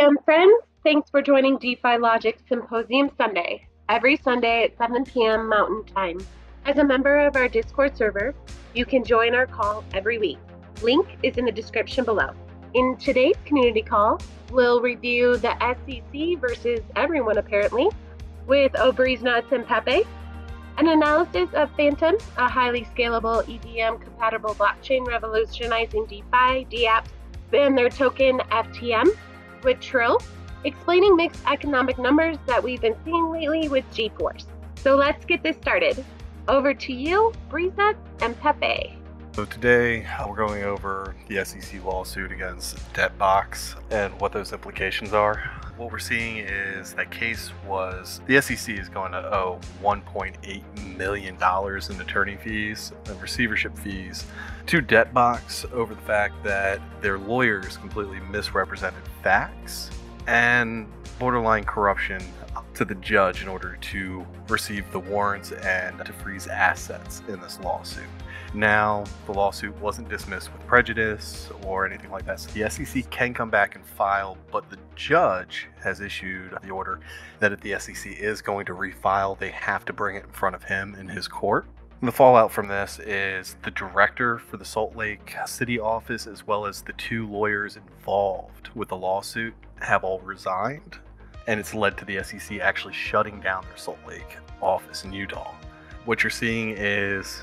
FTM friends, thanks for joining DeFi-Logic Symposium Sunday, every Sunday at 7 p.m. Mountain Time. As a member of our Discord server, you can join our call every week. Link is in the description below. In today's community call, we'll review the SEC versus everyone apparently, with Aubrey's Nuts and Pepe, an analysis of Fantom, a highly scalable EVM-compatible blockchain revolutionizing DeFi, dApps, and their token FTM, with Trill, explaining mixed economic numbers that we've been seeing lately with G-Force. So let's get this started. Over to you, Breeza and Pepe. So today we're going over the SEC lawsuit against Debtbox and what those implications are. What we're seeing is that case was the SEC is going to owe $1.8 million in attorney fees and receivership fees to Debtbox over the fact that their lawyers completely misrepresented facts and borderline corruption to the judge in order to receive the warrants and to freeze assets in this lawsuit. Now, the lawsuit wasn't dismissed with prejudice or anything like that, so the SEC can come back and file, but the judge has issued the order that if the SEC is going to refile, they have to bring it in front of him in his court. And the fallout from this is the director for the Salt Lake City office, as well as the two lawyers involved with the lawsuit, have all resigned, and it's led to the SEC actually shutting down their Salt Lake office in Utah. What you're seeing is,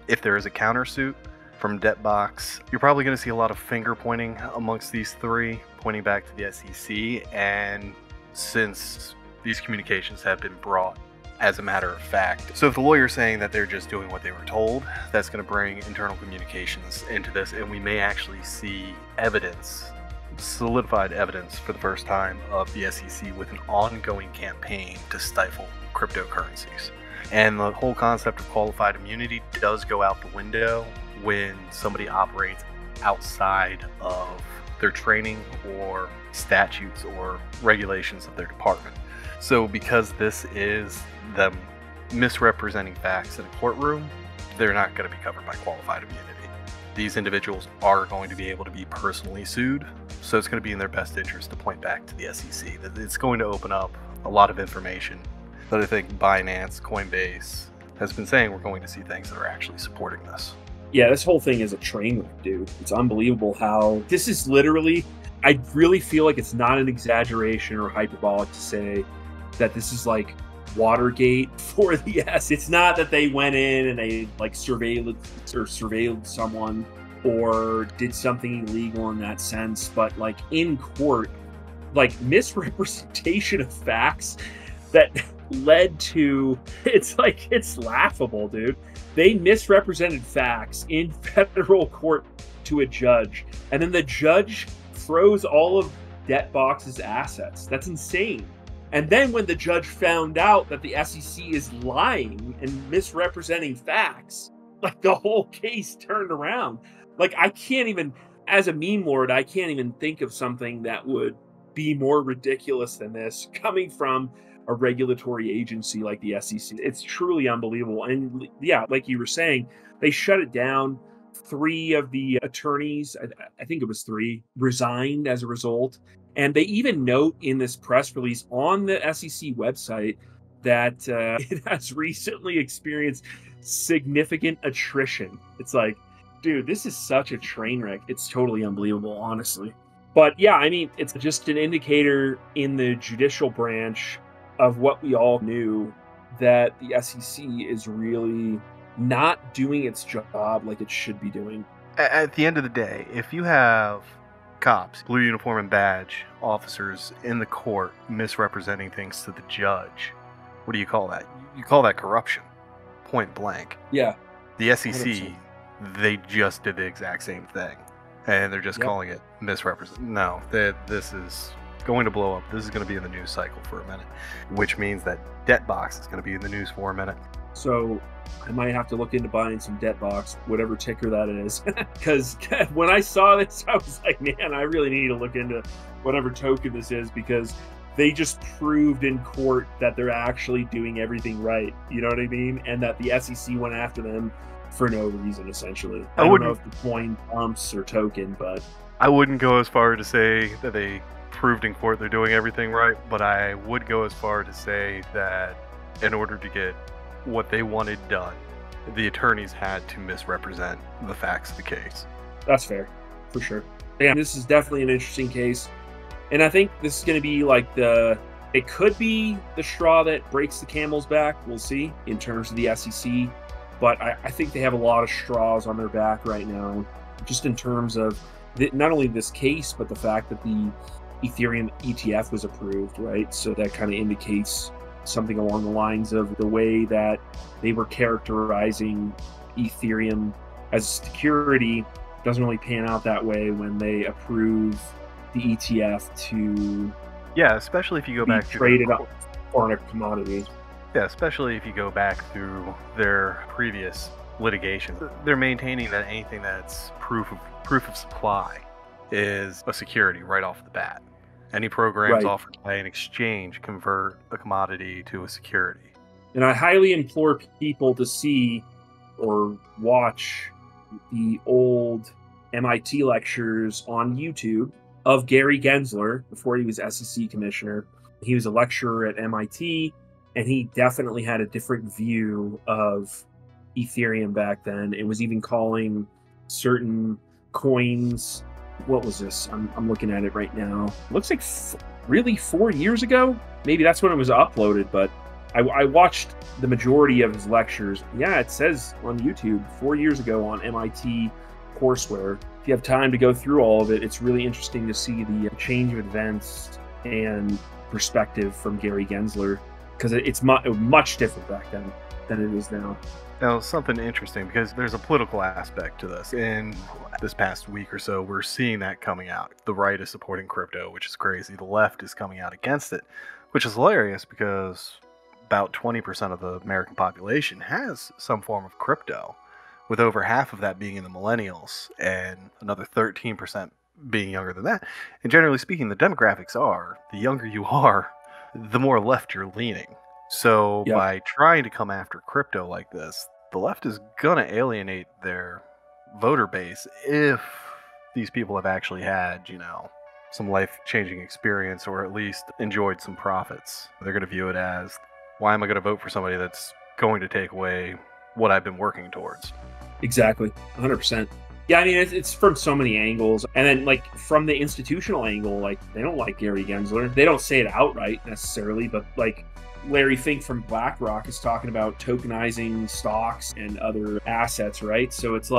if there is a countersuit from Debtbox, you're probably going to see a lot of finger pointing amongst these three, pointing back to the SEC. And since these communications have been brought as a matter of fact, so if the lawyer's saying that they're just doing what they were told, that's going to bring internal communications into this, and we may actually see evidence, solidified evidence for the first time of the SEC with an ongoing campaign to stifle cryptocurrencies. And the whole concept of qualified immunity does go out the window when somebody operates outside of their training or statutes or regulations of their department. So because this is them misrepresenting facts in a courtroom, they're not going to be covered by qualified immunity. These individuals are going to be able to be personally sued, so it's going to be in their best interest to point back to the SEC. It's going to open up a lot of information that I think Binance, Coinbase has been saying we're going to see things that are actually supporting this. Yeah, this whole thing is a train wreck, dude. It's unbelievable how this is literally, I really feel like it's not an exaggeration or hyperbolic to say that this is like Watergate for the S. It's not that they went in and they like surveilled someone or did something illegal in that sense, but like in court, like misrepresentation of facts that led to, it's like, it's laughable, dude. They misrepresented facts in federal court to a judge, and then the judge froze all of Debtbox's assets. That's insane. And then when the judge found out that the SEC is lying and misrepresenting facts, like the whole case turned around. Like I can't even, as a meme lord, I can't even think of something that would be more ridiculous than this coming from a regulatory agency like the SEC. It's truly unbelievable. And yeah, like you were saying, they shut it down. 3 of the attorneys, I think it was 3, resigned as a result. And they even note in this press release on the SEC website that it has recently experienced significant attrition. It's like, dude, this is such a train wreck. It's totally unbelievable, honestly. But yeah, I mean, it's just an indicator in the judicial branch of what we all knew, that the SEC is really not doing its job like it should be doing. At the end of the day, if you have cops, blue uniform and badge officers in the court misrepresenting things to the judge, what do you call that? You call that corruption, point blank. Yeah. The SEC, 100%. They just did the exact same thing, and they're just calling it misrepresent. No, this is going to blow up. This is going to be in the news cycle for a minute, which means that Debtbox is going to be in the news for a minute. So I might have to look into buying some Debtbox, whatever ticker that is. Because when I saw this, I was like, man, I really need to look into whatever token this is, because they just proved in court that they're actually doing everything right. You know what I mean? And that the SEC went after them for no reason, essentially. I don't know if the coin pumps or token, but I wouldn't go as far to say that they proved in court they're doing everything right, but I would go as far to say that in order to get what they wanted done, the attorneys had to misrepresent the facts of the case. That's fair, for sure. Yeah, this is definitely an interesting case. And I think this is going to be like it could be the straw that breaks the camel's back. We'll see in terms of the SEC. But I think they have a lot of straws on their back right now, just in terms of not only this case, but the fact that the Ethereum ETF was approved, right? So that kind of indicates something along the lines of the way that they were characterizing Ethereum as security doesn't really pan out that way when they approve the ETF to especially if you go back to traded up for a commodity. Yeah, especially if you go back through their previous litigation. They're maintaining that anything that's proof of supply is a security right off the bat. Any programs offered by an exchange convert a commodity to a security. And I highly implore people to see or watch the old MIT lectures on YouTube of Gary Gensler before he was SEC commissioner. He was a lecturer at MIT, and he definitely had a different view of Ethereum back then. It was even calling certain coins. What was this? I'm looking at it right now. Looks like really 4 years ago. Maybe that's when it was uploaded, but I watched the majority of his lectures. Yeah, it says on YouTube 4 years ago on MIT courseware. If you have time to go through all of it, it's really interesting to see the change of events and perspective from Gary Gensler, because it's much different back then than it is now. Now, something interesting, because there's a political aspect to this. In this past week or so, we're seeing that coming out. The right is supporting crypto, which is crazy. The left is coming out against it, which is hilarious because about 20% of the American population has some form of crypto, with over half of that being in the millennials and another 13% being younger than that. And generally speaking, the demographics are, the younger you are, the more left you're leaning. So by trying to come after crypto like this, the left is going to alienate their voter base if these people have actually had, some life-changing experience or at least enjoyed some profits. They're going to view it as, why am I going to vote for somebody that's going to take away what I've been working towards? Exactly, 100%. Yeah, I mean, it's from so many angles. And then, from the institutional angle, they don't like Gary Gensler. They don't say it outright necessarily, but, Larry Fink from BlackRock is talking about tokenizing stocks and other assets, right? So it's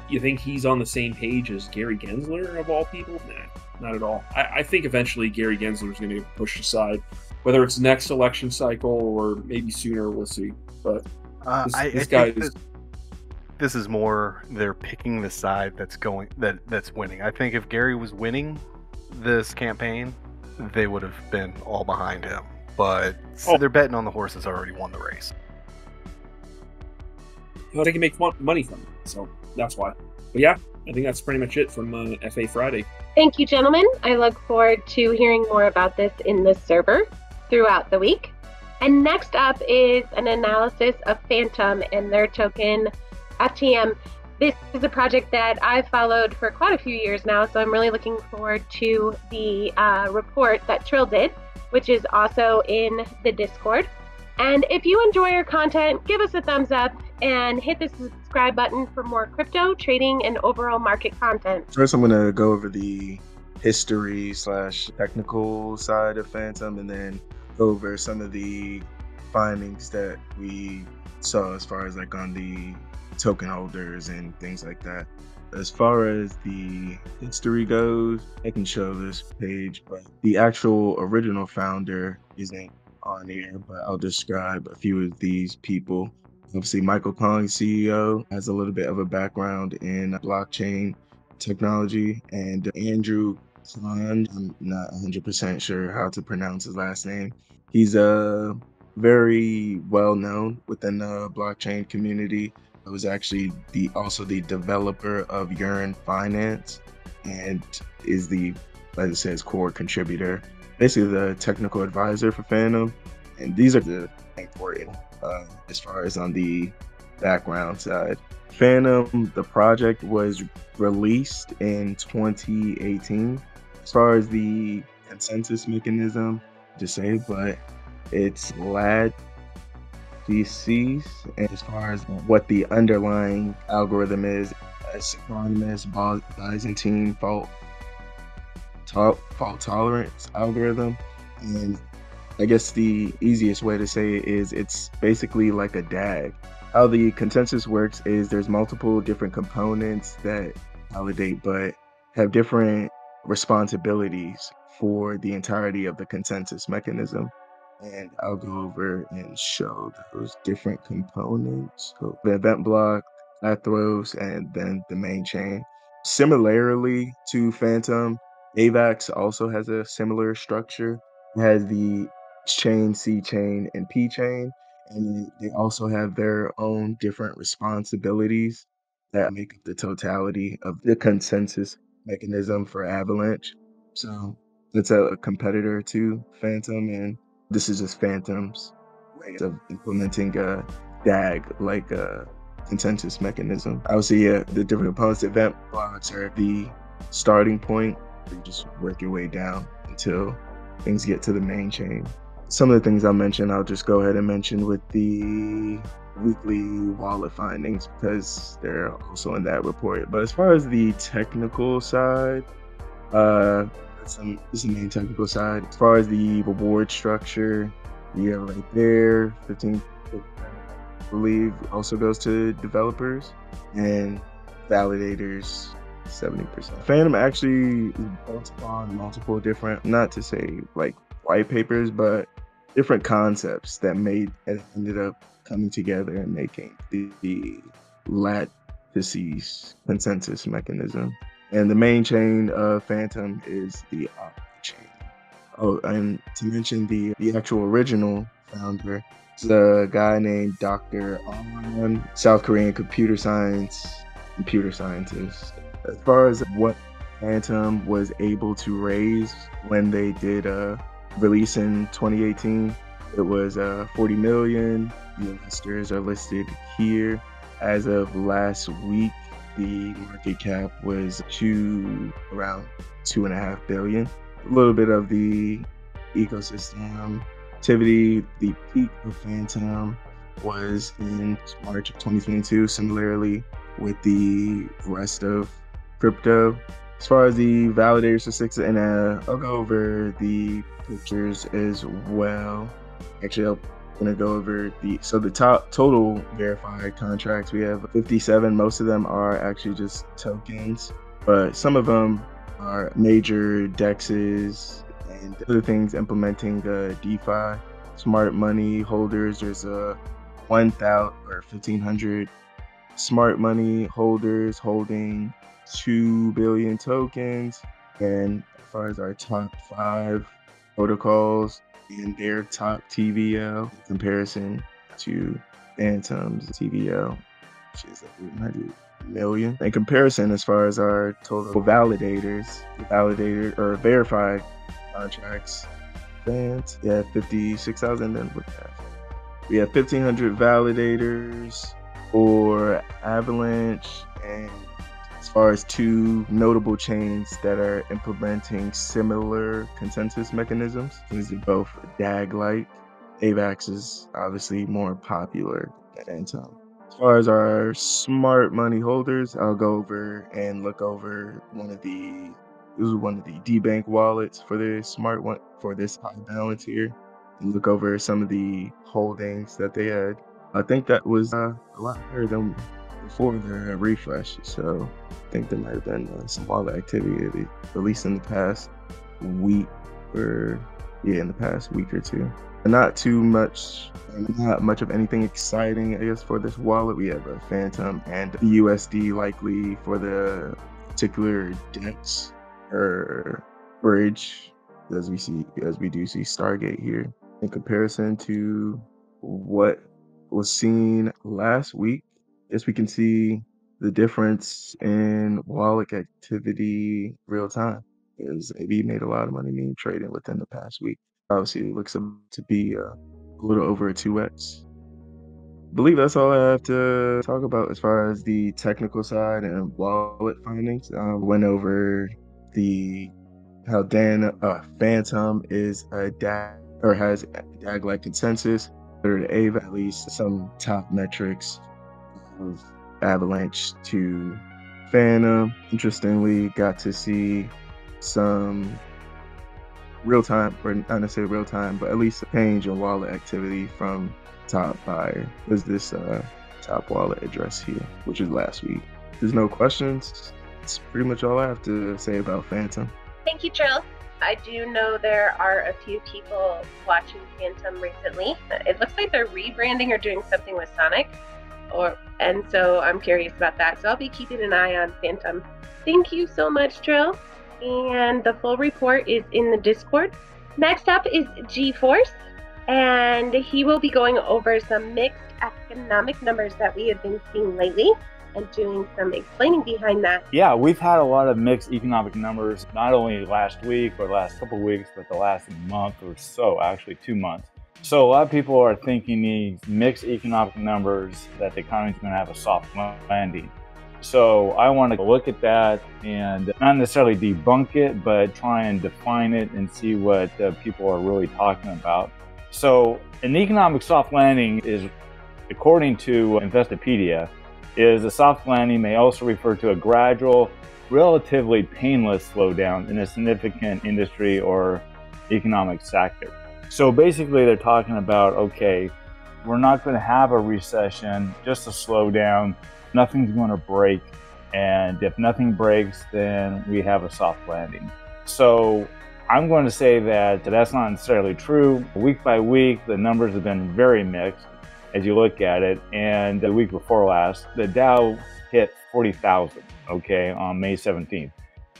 you think he's on the same page as Gary Gensler, of all people? Nah, not at all. I think eventually Gary Gensler is going to get pushed aside. Whether it's next election cycle or maybe sooner, we'll see. But this is more they're picking the side that's winning. I think if Gary was winning this campaign, they would have been all behind him. But they're betting on the horse that's already won the race. Well, they can make money from it, so that's why. But yeah, I think that's pretty much it from FA Friday. Thank you, gentlemen. I look forward to hearing more about this in the server throughout the week. And next up is an analysis of Fantom and their token FTM. This is a project that I've followed for quite a few years now, so I'm really looking forward to the report that Trill did, which is also in the Discord. And if you enjoy our content, give us a thumbs up and hit the subscribe button for more crypto, trading, and overall market content. First, I'm going to go over the history/technical side of Fantom, and then go over some of the findings that we saw as far as on the token holders and things like that. As far as the history goes, I can show this page, but the actual original founder isn't on here, but I'll describe a few of these people. Obviously, Michael Kong, CEO, has a little bit of a background in blockchain technology, and Andrew Kwan, I'm not 100% sure how to pronounce his last name. He's very well known within the blockchain community. I was actually also the developer of Yearn Finance, and is the, as it says, core contributor, basically the technical advisor for Fantom. And these are the important as far as on the background side. Fantom, the project, was released in 2018. As far as the consensus mechanism to say, but it's LAD DCs. And as far as what the underlying algorithm is, a synchronous Byzantine fault tolerance algorithm. And I guess the easiest way to say it is it's basically like a DAG. How the consensus works is there's multiple different components that validate but have different responsibilities for the entirety of the consensus mechanism. And I'll go over and show those different components. So the event block, Athros, and then the main chain. Similarly to Fantom, AVAX also has a similar structure. It has the chain, C chain, and P chain, and they also have their own different responsibilities that make up the totality of the consensus mechanism for Avalanche. So it's a competitor to Fantom, and this is just Fantom's way of implementing a DAG, like a consensus mechanism. Obviously, the different components, event blocks are the starting point. You just work your way down until things get to the main chain. Some of the things I'll mention, I'll just go ahead and mention with the weekly wallet findings because they're also in that report. But as far as the technical side, this is the main technical side. As far as the reward structure, you have right there, 15, I believe, also goes to developers and validators, 70%. Fantom actually is built upon multiple different, not to say like white papers, but different concepts that ended up coming together and making the lattices consensus mechanism. And the main chain of Fantom is the op chain. Oh, and to mention the actual original founder is a guy named Dr. Ahn, South Korean computer scientist. As far as what Fantom was able to raise when they did release in 2018, it was 40 million. The investors are listed here. As of last week, the market cap was around 2.5 billion. A little bit of the ecosystem activity. The peak of Fantom was in March of 2022, similarly with the rest of crypto. As far as the validator statistics, and I'll go over the pictures as well. Actually, I'm gonna go over the top total verified contracts. We have 57. Most of them are actually just tokens, but some of them are major dexes and other things implementing DeFi. Smart money holders, there's a 1,000 or 1,500 smart money holders holding 2 billion tokens. And as far as our top 5 protocols and their top TVL in comparison to Fantom's TVL, which is 800 million. In comparison, as far as our total validators, verified contracts, fans, yeah, 56,000. Then we have 1,500 validators for Avalanche, and as far as 2 notable chains that are implementing similar consensus mechanisms, these are both DAG-like. AVAX is obviously more popular than Fantom. As far as our smart money holders, I'll go over and look over one of the DBank wallets for this high balance here, and look over some of the holdings that they had. I think that was a lot better than before the refresh. So I think there might have been some wallet activity, at least in the past week or two. Not much of anything exciting, I guess, for this wallet. We have a Fantom and the USD likely for the particular DEX or bridge, as we do see Stargate here. In comparison to what was seen last week, as we can see the difference in wallet activity real time. Because AB made a lot of money being traded within the past week. Obviously, it looks to be a little over a 2x. I believe that's all I have to talk about as far as the technical side and wallet findings. Went over the how Fantom is a DAG or has a DAG-like consensus, or the AVE at least some top metrics of Avalanche to Fantom. Interestingly, got to see some real-time, or not necessarily real-time, but at least a change in wallet activity from top buyer. There's this top wallet address here, which is last week. There's no questions. That's pretty much all I have to say about Fantom. Thank you, Trill. I do know there are a few people watching Fantom recently. It looks like they're rebranding or doing something with Sonic, and so I'm curious about that. So I'll be keeping an eye on Fantom. Thank you so much, Trill. And the full report is in the Discord. Next up is G-Force, and he will be going over some mixed economic numbers that we have been seeing lately, and doing some explaining behind that. Yeah, we've had a lot of mixed economic numbers, not only last week or last couple of weeks, but the last month or so, actually 2 months. So a lot of people are thinking these mixed economic numbers that the economy is going to have a soft landing. So I want to look at that and not necessarily debunk it, but try and define it and see what people are really talking about. So an economic soft landing is, according to Investopedia, is a soft landing may also refer to a gradual, relatively painless slowdown in a significant industry or economic sector. So basically they're talking about, okay, we're not going to have a recession, just a slowdown, nothing's going to break, and if nothing breaks, then we have a soft landing. So I'm going to say that that's not necessarily true. Week by week, the numbers have been very mixed as you look at it, and the week before last, the Dow hit 40,000, okay, on May 17th.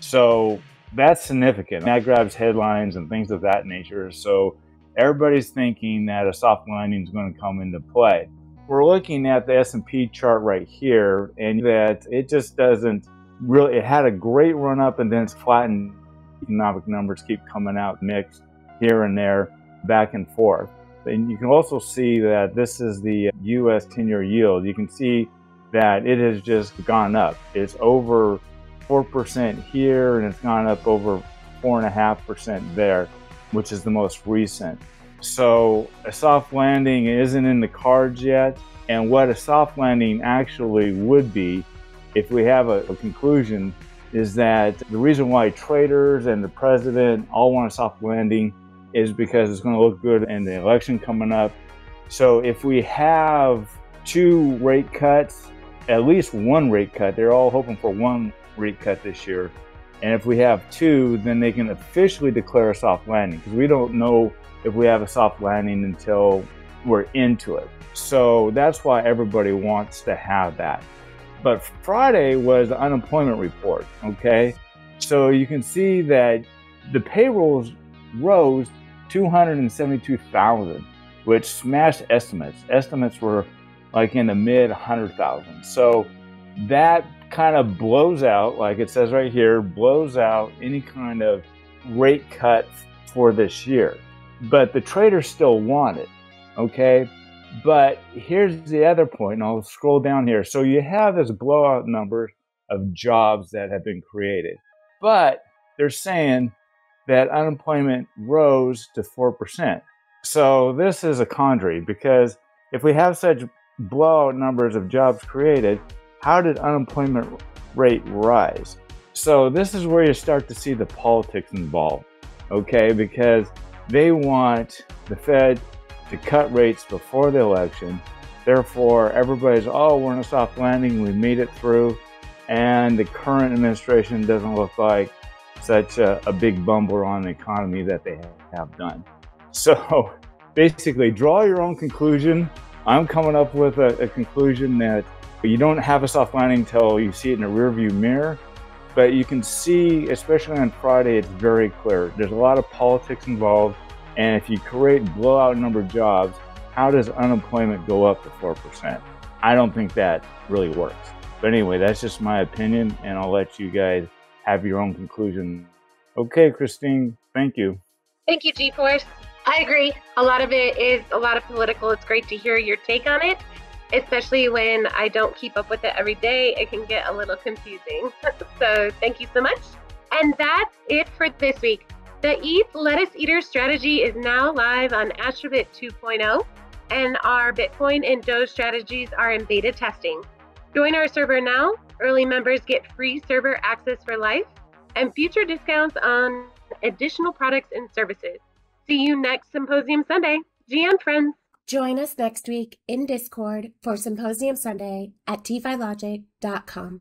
So that's significant. That grabs headlines and things of that nature. So everybody's thinking that a soft landing is going to come into play. We're looking at the S&P chart right here, and that it just doesn't really, it had a great run up and then it's flattened. Economic numbers keep coming out mixed here and there, back and forth. And you can also see that this is the US 10-year yield. You can see that it has just gone up. It's over 4% here, and it's gone up over 4.5% there, which is the most recent. So a soft landing isn't in the cards yet. And what a soft landing actually would be, if we have a conclusion, is that the reason why traders and the president all want a soft landing is because it's going to look good in the election coming up. So if we have 2 rate cuts, at least 1 rate cut, they're all hoping for 1 rate cut this year. And if we have 2, then they can officially declare a soft landing, because we don't know if we have a soft landing until we're into it. So that's why everybody wants to have that. But Friday was the unemployment report, okay? So you can see that the payrolls rose 272,000, which smashed estimates. Estimates were like in the mid 100,000. So that kind of blows out, like it says right here, blows out any kind of rate cut for this year. But the traders still want it, okay? But here's the other point, and I'll scroll down here. So you have this blowout number of jobs that have been created, but they're saying that unemployment rose to 4%. So this is a quandary, because if we have such blowout numbers of jobs created, how did unemployment rate rise? So this is where you start to see the politics involved, okay? Because they want the Fed to cut rates before the election. Therefore, everybody's, oh, we're in a soft landing, we made it through, and the current administration doesn't look like such a big bumper on the economy that they have done. So basically, draw your own conclusion. I'm coming up with a conclusion that you don't have a soft landing until you see it in a rearview mirror. But you can see, especially on Friday, it's very clear. There's a lot of politics involved. And if you create blowout number of jobs, how does unemployment go up to 4%? I don't think that really works. But anyway, that's just my opinion, and I'll let you guys have your own conclusion. Okay, Christine, thank you. Thank you, G-Force. I agree. A lot of it is a lot of political. It's great to hear your take on it, especially when I don't keep up with it every day. It can get a little confusing. So thank you so much. And that's it for this week. The ETH Lettuce Eater strategy is now live on Astrobit 2.0, and our Bitcoin and Doge strategies are in beta testing. Join our server now. Early members get free server access for life and future discounts on additional products and services. See you next Symposium Sunday. GM friends. Join us next week in Discord for Symposium Sunday at DeFi-Logic.com.